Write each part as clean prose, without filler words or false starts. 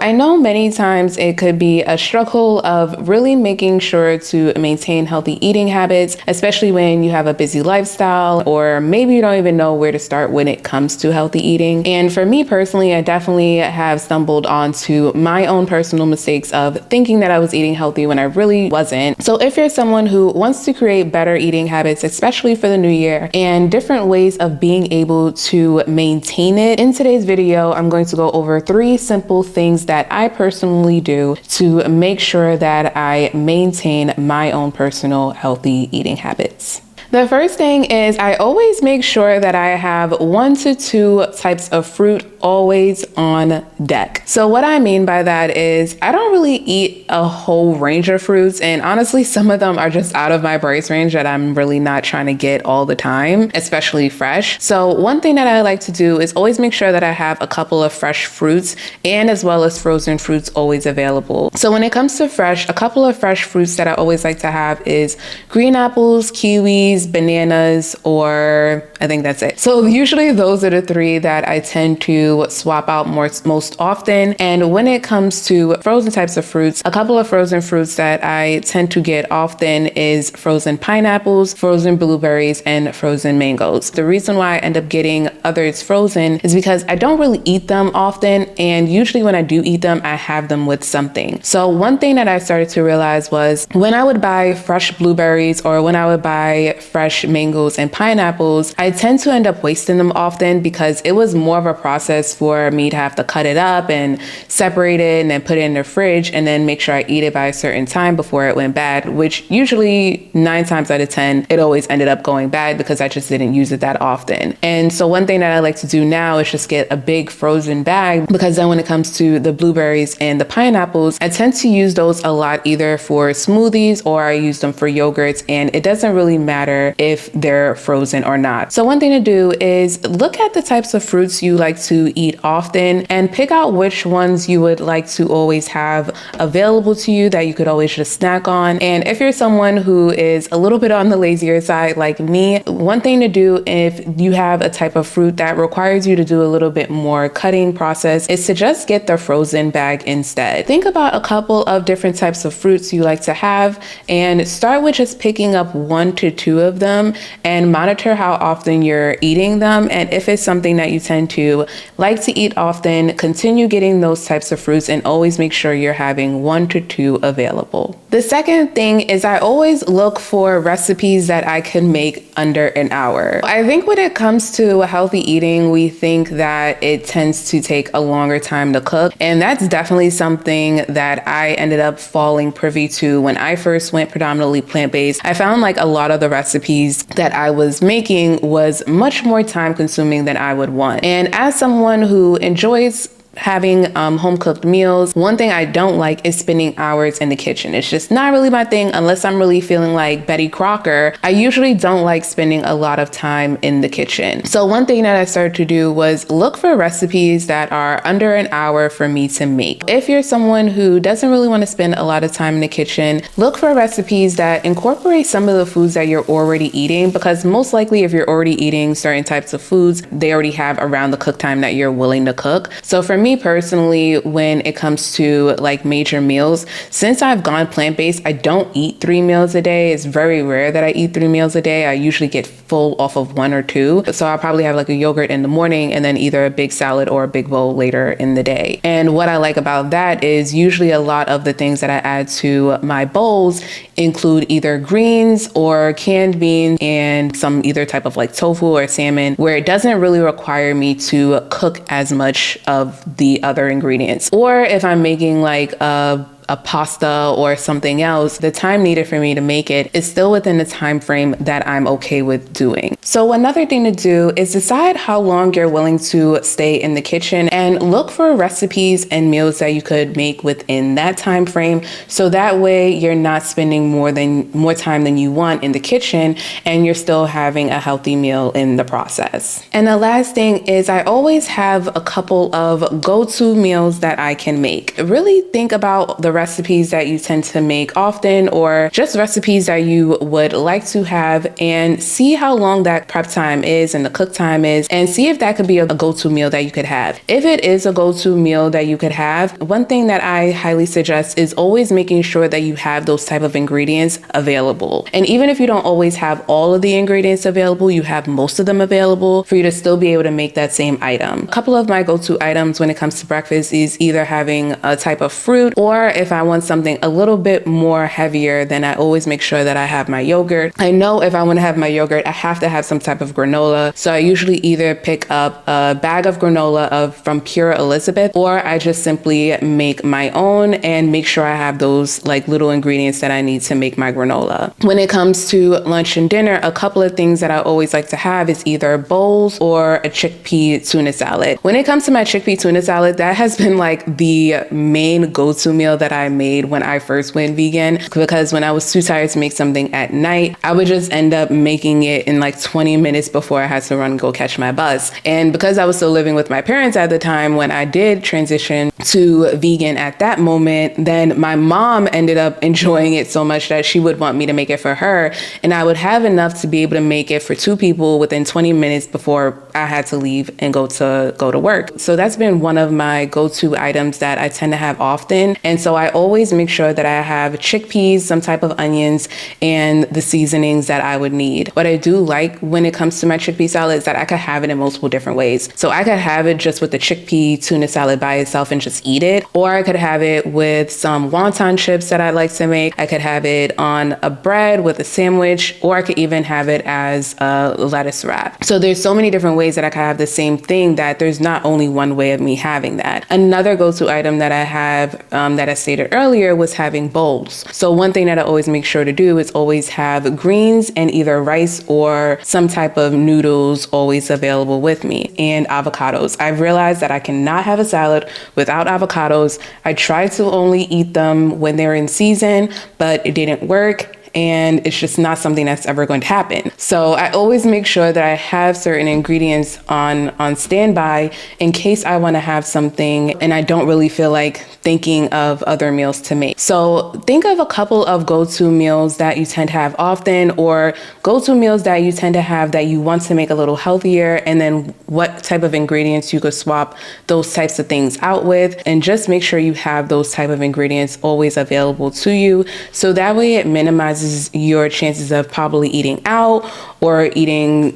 I know many times it could be a struggle of really making sure to maintain healthy eating habits, especially when you have a busy lifestyle, or maybe you don't even know where to start when it comes to healthy eating. And for me personally, I definitely have stumbled onto my own personal mistakes of thinking that I was eating healthy when I really wasn't. So if you're someone who wants to create better eating habits, especially for the new year, and different ways of being able to maintain it, in today's video, I'm going to go over 3 simple things that I personally do to make sure that I maintain my own personal healthy eating habits. The first thing is I always make sure that I have 1 to 2 types of fruit always on deck. So what I mean by that is I don't really eat a whole range of fruits, and honestly some of them are just out of my price range that I'm really not trying to get all the time, especially fresh. So one thing that I like to do is always make sure that I have a couple of fresh fruits and as well as frozen fruits always available. So when it comes to fresh, a couple of fresh fruits that I always like to have is green apples, kiwis, bananas, or I think that's it. So usually those are the 3 that I tend to swap out most often. And when it comes to frozen types of fruits, a couple of frozen fruits that I tend to get often is frozen pineapples, frozen blueberries, and frozen mangoes. The reason why I end up getting others frozen is because I don't really eat them often, and usually when I do eat them, I have them with something. So one thing that I started to realize was when I would buy fresh blueberries or when I would buy fresh mangoes and pineapples, I tend to end up wasting them often because it was more of a process for me to have to cut it up and separate it and then put it in the fridge and then make sure I eat it by a certain time before it went bad, which usually 9 times out of 10, it always ended up going bad because I just didn't use it that often. And so one thing that I like to do now is just get a big frozen bag, because then when it comes to the blueberries and the pineapples, I tend to use those a lot either for smoothies or I use them for yogurts, and it doesn't really matter if they're frozen or not. So one thing to do is look at the types of fruits you like to eat often and pick out which ones you would like to always have available to you that you could always just snack on. And if you're someone who is a little bit on the lazier side like me, one thing to do if you have a type of fruit that requires you to do a little bit more cutting process is to just get the frozen bag instead. Think about a couple of different types of fruits you like to have and start with just picking up 1 to 2 of them and monitor how often you're eating them. And if it's something that you tend to like to eat often, continue getting those types of fruits and always make sure you're having 1 to 2 available. The second thing is I always look for recipes that I can make under an hour. I think when it comes to healthy eating, we think that it tends to take a longer time to cook, and that's definitely something that I ended up falling privy to when I first went predominantly plant-based. I found like a lot of the recipes that I was making was much more time consuming than I would want. And as someone who enjoys having home cooked meals, one thing I don't like is spending hours in the kitchen. It's just not really my thing unless I'm really feeling like Betty Crocker. I usually don't like spending a lot of time in the kitchen. So one thing that I started to do was look for recipes that are under an hour for me to make. If you're someone who doesn't really want to spend a lot of time in the kitchen, look for recipes that incorporate some of the foods that you're already eating, because most likely if you're already eating certain types of foods, they already have around the cook time that you're willing to cook. So for me personally, when it comes to like major meals, since I've gone plant-based, I don't eat 3 meals a day. It's very rare that I eat 3 meals a day. I usually get full off of 1 or 2. So I'll probably have like a yogurt in the morning and then either a big salad or a big bowl later in the day. And what I like about that is usually a lot of the things that I add to my bowls include either greens or canned beans and some either type of like tofu or salmon, where it doesn't really require me to cook as much of the other ingredients. Or if I'm making like a pasta or something else, the time needed for me to make it is still within the time frame that I'm okay with doing. So another thing to do is decide how long you're willing to stay in the kitchen and look for recipes and meals that you could make within that time frame, so that way you're not spending more time than you want in the kitchen and you're still having a healthy meal in the process. And the last thing is I always have a couple of go-to meals that I can make. Really think about the recipes that you tend to make often, or just recipes that you would like to have, and see how long that prep time is and the cook time is, and see if that could be a go-to meal that you could have. If it is a go-to meal that you could have, one thing that I highly suggest is always making sure that you have those type of ingredients available. And even if you don't always have all of the ingredients available, you have most of them available for you to still be able to make that same item. A couple of my go-to items when it comes to breakfast is either having a type of fruit, or if I want something a little bit more heavier, then I always make sure that I have my yogurt. I know if I want to have my yogurt, I have to have some type of granola. So I usually either pick up a bag of granola from Pure Elizabeth, or I just simply make my own and make sure I have those like little ingredients that I need to make my granola. When it comes to lunch and dinner, a couple of things that I always like to have is either bowls or a chickpea tuna salad. When it comes to my chickpea tuna salad, that has been like the main go-to meal that I made when I first went vegan, because when I was too tired to make something at night, I would just end up making it in like 20 minutes before I had to run and go catch my bus. And because I was still living with my parents at the time, when I did transition to vegan at that moment, then my mom ended up enjoying it so much that she would want me to make it for her, and I would have enough to be able to make it for 2 people within 20 minutes before I had to leave and go to work. So that's been one of my go-to items that I tend to have often. And so I always make sure that I have chickpeas, some type of onions, and the seasonings that I would need. What I do like when it comes to my chickpea salad is that I could have it in multiple different ways. So I could have it just with the chickpea tuna salad by itself and just eat it, or I could have it with some wonton chips that I like to make. I could have it on a bread with a sandwich, or I could even have it as a lettuce wrap. So there's so many different ways that I could have the same thing, that there's not only one way of me having that. Another go-to item that I have that I stated earlier was having bowls. So one thing that I always make sure to do is always have greens and either rice or some type of noodles always available with me, and avocados. I've realized that I cannot have a salad without avocados. I try to only eat them when they're in season, but it didn't work. And it's just not something that's ever going to happen. So I always make sure that I have certain ingredients on standby in case I want to have something and I don't really feel like thinking of other meals to make. So think of a couple of go-to meals that you tend to have often, or go-to meals that you tend to have that you want to make a little healthier, and then what type of ingredients you could swap those types of things out with, and just make sure you have those type of ingredients always available to you. So that way it minimizes your chances of probably eating out or eating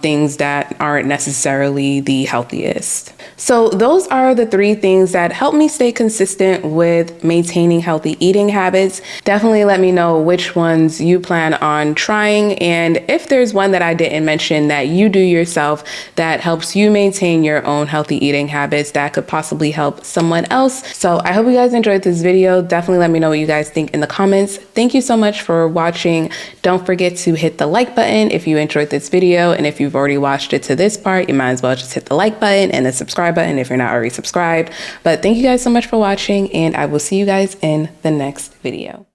things that aren't necessarily the healthiest. So those are the 3 things that help me stay consistent with maintaining healthy eating habits. Definitely let me know which ones you plan on trying, and if there's one that I didn't mention that you do yourself that helps you maintain your own healthy eating habits that could possibly help someone else. So I hope you guys enjoyed this video. Definitely let me know what you guys think in the comments. Thank you so much for watching. Don't forget to hit the like button if you enjoyed this video, and if you've already watched it to this part, you might as well just hit the like button and the subscribe button if you're not already subscribed. But thank you guys so much for watching, and I will see you guys in the next video.